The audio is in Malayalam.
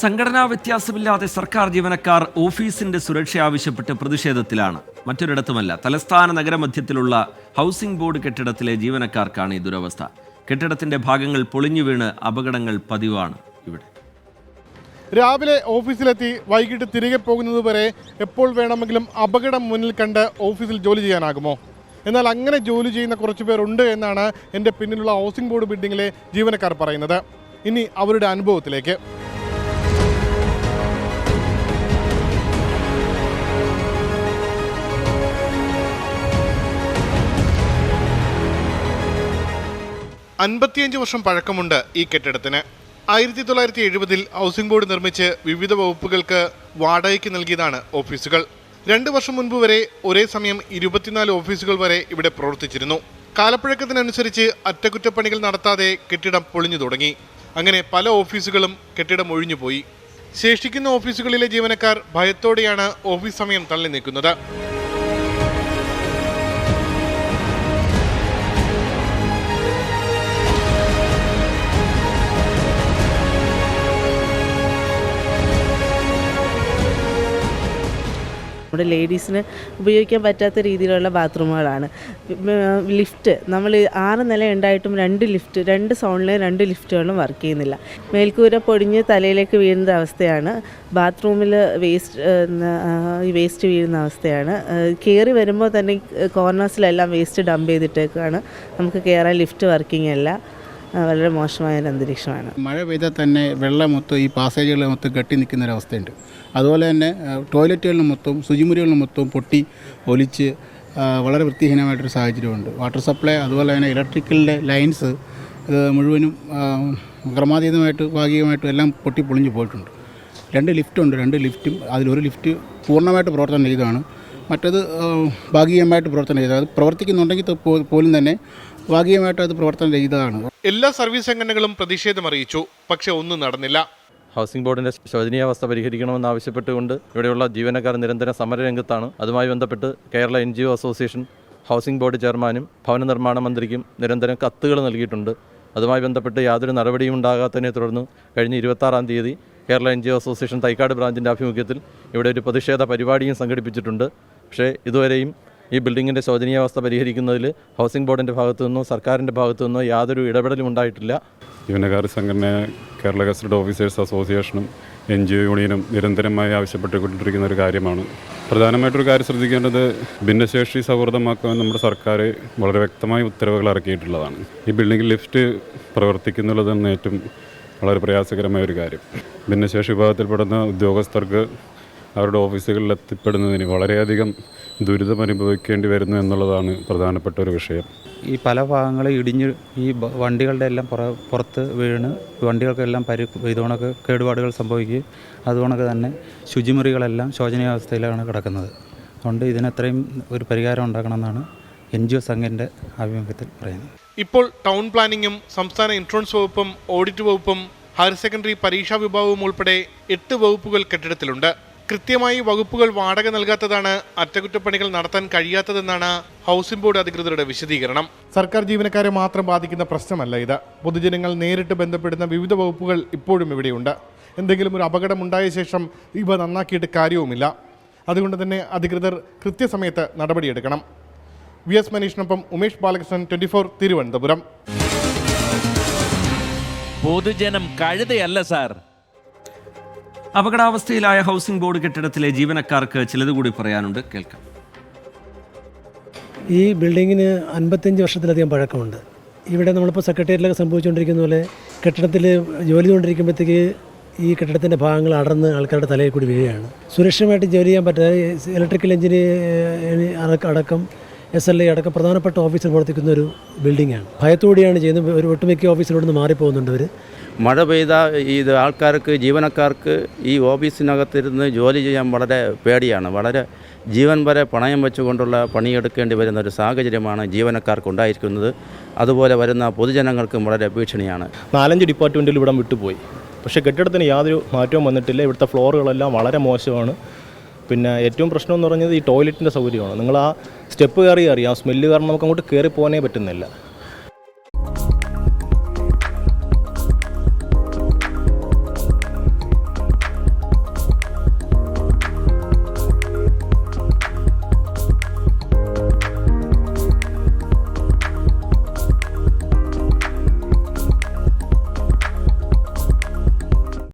സംഘടനാ വ്യത്യാസമില്ലാതെ സർക്കാർ ജീവനക്കാർ ഓഫീസിന്റെ സുരക്ഷ ആവശ്യപ്പെട്ട് പ്രതിഷേധത്തിലാണ്. മറ്റൊരിടത്തുമല്ല, തലസ്ഥാന നഗരമധ്യത്തിലുള്ള ഹൗസിംഗ് ബോർഡ് കെട്ടിടത്തിലെ ജീവനക്കാർക്കാണ് ഈ ദുരവസ്ഥ. കെട്ടിടത്തിന്റെ ഭാഗങ്ങൾ പൊളിഞ്ഞു വീണ് അപകടങ്ങൾ പതിവാണ് ഇവിടെ. രാവിലെ ഓഫീസിലെത്തി വൈകിട്ട് തിരികെ പോകുന്നതുവരെ എപ്പോൾ വേണമെങ്കിലും അപകടം മുന്നിൽ കണ്ട് ഓഫീസിൽ ജോലി ചെയ്യാനാകുമോ? എന്നാൽ അങ്ങനെ ജോലി ചെയ്യുന്ന കുറച്ച് പേരുണ്ട് എന്നാണ് എൻ്റെ പിന്നിലുള്ള ഹൗസിംഗ് ബോർഡ് ബിൽഡിങ്ങിലെ ജീവനക്കാർ പറയുന്നത്. ഇനി അവരുടെ അനുഭവത്തിലേക്ക്. വർഷം പഴക്കമുണ്ട് ഈ കെട്ടിടത്തിന്. 1970 ഹൗസിംഗ് ബോർഡ് നിർമ്മിച്ച് വിവിധ വകുപ്പുകൾക്ക് വാടകയ്ക്ക് നൽകിയതാണ് ഓഫീസുകൾ. 2 വർഷം മുൻപ് വരെ ഒരേ സമയം 24 ഓഫീസുകൾ വരെ ഇവിടെ പ്രവർത്തിച്ചിരുന്നു. കാലപ്പഴക്കത്തിനനുസരിച്ച് അറ്റകുറ്റപ്പണികൾ നടത്താതെ കെട്ടിടം പൊളിഞ്ഞു തുടങ്ങി. അങ്ങനെ പല ഓഫീസുകളും കെട്ടിടം ഒഴിഞ്ഞുപോയി. ശേഷിക്കുന്ന ഓഫീസുകളിലെ ജീവനക്കാർ ഭയത്തോടെയാണ് ഓഫീസ് സമയം തള്ളി നീക്കുന്നത്. നമ്മുടെ ലേഡീസിന് ഉപയോഗിക്കാൻ പറ്റാത്ത രീതിയിലുള്ള ബാത്റൂമുകളാണ്. ലിഫ്റ്റ് നമ്മൾ 6 നില ഉണ്ടായിട്ടും 2 സോണിലെ 2 ലിഫ്റ്റുകളും വർക്ക് ചെയ്യുന്നില്ല. മേൽക്കൂര പൊടിഞ്ഞ് തലയിലേക്ക് വീഴുന്ന അവസ്ഥയാണ്. ബാത്റൂമിൽ വേസ്റ്റ് വീഴുന്ന അവസ്ഥയാണ്. കയറി വരുമ്പോൾ തന്നെ കോർണേഴ്സിലെല്ലാം വേസ്റ്റ് ഡംപ് ചെയ്തിട്ടേക്കാണ്. നമുക്ക് കയറാൻ ലിഫ്റ്റ് വർക്കിംഗ് അല്ല. വളരെ മോശമായ ഒരു അന്തരീക്ഷമാണ്. മഴ പെയ്താൽ തന്നെ വെള്ളം മൊത്തം ഈ പാസേജുകൾ മൊത്തം കെട്ടി നിൽക്കുന്നൊരവസ്ഥയുണ്ട്. അതുപോലെ തന്നെ ടോയ്ലറ്റുകളിലും മൊത്തം ശുചിമുറികളിലും മൊത്തം പൊട്ടി ഒലിച്ച് വളരെ വൃത്തിഹീനമായിട്ടൊരു സാഹചര്യമുണ്ട്. വാട്ടർ സപ്ലൈ അതുപോലെ തന്നെ ഇലക്ട്രിക്കലിൻ്റെ ലൈൻസ് മുഴുവനും ക്രമാതീതമായിട്ട് ഭാഗികമായിട്ടും എല്ലാം പൊട്ടി പൊളിഞ്ഞു പോയിട്ടുണ്ട്. 2 ലിഫ്റ്റുണ്ട്. 2 ലിഫ്റ്റും അതിലൊരു ലിഫ്റ്റ് പൂർണ്ണമായിട്ട് പ്രവർത്തനം ചെയ്തതാണ്. മറ്റത് ഭാഗികമായിട്ട് പ്രവർത്തനം ചെയ്തത്. അത് പ്രവർത്തിക്കുന്നുണ്ടെങ്കിൽ പോലും തന്നെ ഭാഗികമായിട്ട് അത് പ്രവർത്തനം ചെയ്തതാണ്. എല്ലാ സർവീസ് സംഘടനകളും പ്രതിഷേധം അറിയിച്ചു. പക്ഷെ ഒന്നും നടന്നില്ല. ഹൗസിംഗ് ബോർഡിൻ്റെ ശോചനീയാവസ്ഥ പരിഹരിക്കണമെന്നാവശ്യപ്പെട്ടുകൊണ്ട് ഇവിടെയുള്ള ജീവനക്കാർ നിരന്തരം സമരരംഗത്താണ്. അതുമായി ബന്ധപ്പെട്ട് Kerala NGO association housing board ചെയർമാനും ഭവന നിർമ്മാണ മന്ത്രിക്കും നിരന്തരം കത്തുകൾ നൽകിയിട്ടുണ്ട്. അതുമായി ബന്ധപ്പെട്ട് യാതൊരു നടപടിയും ഉണ്ടാകാത്തതിനെ തുടർന്ന് കഴിഞ്ഞ 26-ാം തീയതി കേരള NGO അസോസിയേഷൻ തൈക്കാട് ബ്രാഞ്ചിൻ്റെ ആഭിമുഖ്യത്തിൽ ഇവിടെ ഒരു പ്രതിഷേധ പരിപാടിയും സംഘടിപ്പിച്ചിട്ടുണ്ട്. പക്ഷേ ഇതുവരെയും ഈ ബിൽഡിങ്ങിൻ്റെ ശോചനീയാവസ്ഥ പരിഹരിക്കുന്നതിൽ ഹൗസിംഗ് ബോർഡിൻ്റെ ഭാഗത്തു നിന്നോ സർക്കാരിൻ്റെ ഭാഗത്തു നിന്നോ യാതൊരു ഇടപെടലും ഉണ്ടായിട്ടില്ല. ജീവനക്കാർ സംഘടന കേരള ഗസറ്റഡ് ഓഫീസേഴ്സ് അസോസിയേഷനും NGO യൂണിയനും നിരന്തരമായി ആവശ്യപ്പെട്ടുകൊണ്ടിരിക്കുന്ന ഒരു കാര്യമാണ്. പ്രധാനമായിട്ടൊരു കാര്യം ശ്രദ്ധിക്കേണ്ടത് ഭിന്നശേഷി സൗഹൃദമാക്കാൻ നമ്മുടെ സർക്കാർ വളരെ വ്യക്തമായ ഉത്തരവുകൾ ഇറക്കിയിട്ടുള്ളതാണ്. ഈ ബിൽഡിങ്ങിൽ ലിഫ്റ്റ് പ്രവർത്തിക്കുന്നുള്ളത് തന്നെ ഏറ്റവും വളരെ പ്രയാസകരമായ ഒരു കാര്യം. ഭിന്നശേഷി വിഭാഗത്തിൽപ്പെടുന്ന ഉദ്യോഗസ്ഥർക്ക് അവരുടെ ഓഫീസുകളിൽ എത്തിപ്പെടുന്നതിന് വളരെയധികം ദുരിതം അനുഭവിക്കേണ്ടി വരുന്നു എന്നുള്ളതാണ് പ്രധാനപ്പെട്ട ഒരു വിഷയം. ഈ പല ഭാഗങ്ങളും ഇടിഞ്ഞ് ഈ വണ്ടികളുടെ എല്ലാം പുറത്ത് വീണ് വണ്ടികൾക്കെല്ലാം ഇതുകൊണ്ടൊക്കെ കേടുപാടുകൾ സംഭവിക്കുകയും അതുകൊണ്ടൊക്കെ തന്നെ ശുചിമുറികളെല്ലാം ശോചനീയാവസ്ഥയിലാണ് കിടക്കുന്നത്. അതുകൊണ്ട് ഇതിനെത്രയും ഒരു പരിഹാരം ഉണ്ടാക്കണമെന്നാണ് NGO സംഘത്തിൻ്റെ ആഭിമുഖ്യത്തിൽ പറയുന്നത്. ഇപ്പോൾ ടൗൺ പ്ലാനിങ്ങും സംസ്ഥാന ഇൻഷുറൻസ് വകുപ്പും ഓഡിറ്റ് വകുപ്പും ഹയർ സെക്കൻഡറി പരീക്ഷാ വിഭാഗവും ഉൾപ്പെടെ 8 വകുപ്പുകൾ കെട്ടിടത്തിലുണ്ട്. കൃത്യമായി വകുപ്പുകൾ വാടക നൽകാത്തതാണ് അറ്റകുറ്റപ്പണികൾ നടത്താൻ കഴിയാത്തതെന്നാണ് ഹൗസിംഗ് ബോർഡ് അധികൃതരുടെ വിശദീകരണം. സർക്കാർ ജീവനക്കാരെ മാത്രം ബാധിക്കുന്ന പ്രശ്നമല്ല ഇത്. പൊതുജനങ്ങൾ നേരിട്ട് ബന്ധപ്പെടുന്ന വിവിധ വകുപ്പുകൾ ഇപ്പോഴും ഇവിടെയുണ്ട്. എന്തെങ്കിലും ഒരു അപകടം ഉണ്ടായ ശേഷം ഇവ നന്നാക്കിയിട്ട് കാര്യവുമില്ല. അതുകൊണ്ട് തന്നെ അധികൃതർ കൃത്യസമയത്ത് നടപടിയെടുക്കണം. VS മനീഷിനൊപ്പം ഉമേഷ് ബാലകൃഷ്ണൻ, 24 തിരുവനന്തപുരം. പൊതുജനം കഴുതയല്ല സാർ. അപകടാവസ്ഥയിലായ ഹൗസിംഗ് ബോർഡ് കെട്ടിടത്തിലെ ജീവനക്കാർക്ക് ചിലതുകൂടി പറയാനുണ്ട്, കേൾക്കാം. ഈ ബിൽഡിങ്ങിന് 55 വർഷത്തിലധികം പഴക്കമുണ്ട്. ഇവിടെ നമ്മളിപ്പോൾ സെക്രട്ടേറിയറ്റിലൊക്കെ സംഭവിച്ചുകൊണ്ടിരിക്കുന്ന പോലെ കെട്ടിടത്തിൽ ജോലി ചെയ്തുകൊണ്ടിരിക്കുമ്പോഴത്തേക്ക് ഈ കെട്ടിടത്തിൻ്റെ ഭാഗങ്ങൾ അടർന്ന് ആൾക്കാരുടെ തലയിൽ കൂടി വീഴുകയാണ്. സുരക്ഷിതമായിട്ട് ജോലി ചെയ്യാൻ പറ്റാതെ ഇലക്ട്രിക്കൽ എഞ്ചിനീയർ അടക്കം SLA അടക്കം പ്രധാനപ്പെട്ട ഓഫീസിൽ പ്രവർത്തിക്കുന്ന ഒരു ബിൽഡിങ്ങാണ്. ഭയത്തോടെയാണ് ചെയ്യുന്നത്. ഒരു ഒട്ടുമിക്ക ഓഫീസിലോട് നിന്ന് മാറിപ്പോകുന്നുണ്ട് അവർ. മഴ പെയ്ത ഇത് ആൾക്കാർക്ക് ജീവനക്കാർക്ക് ഈ ഓഫീസിനകത്തിരുന്ന് ജോലി ചെയ്യാൻ വളരെ പേടിയാണ്. വളരെ ജീവൻ വരെ പണയം വെച്ചുകൊണ്ടുള്ള പണിയെടുക്കേണ്ടി വരുന്ന ഒരു സാഹചര്യമാണ് ജീവനക്കാർക്ക് ഉണ്ടായിരിക്കുന്നത്. അതുപോലെ വരുന്ന പൊതുജനങ്ങൾക്കും വളരെ ഭീഷണിയാണ്. 4-5 ഡിപ്പാർട്ട്മെൻറ്റിൽ ഇവിടം വിട്ടുപോയി. പക്ഷേ കെട്ടിടത്തിന് യാതൊരു മാറ്റവും വന്നിട്ടില്ല. ഇവിടുത്തെ ഫ്ലോറുകളെല്ലാം വളരെ മോശമാണ്. പിന്നെ ഏറ്റവും പ്രശ്നം എന്ന് പറഞ്ഞത് ഈ ടോയ്ലറ്റിൻ്റെ സൗകര്യമാണ്. നിങ്ങൾ ആ സ്റ്റെപ്പ് കയറി അറിയാം, സ്മെല്ല് കാരണം നമുക്ക് അങ്ങോട്ട് കയറി പോകാനേ പറ്റുന്നില്ല.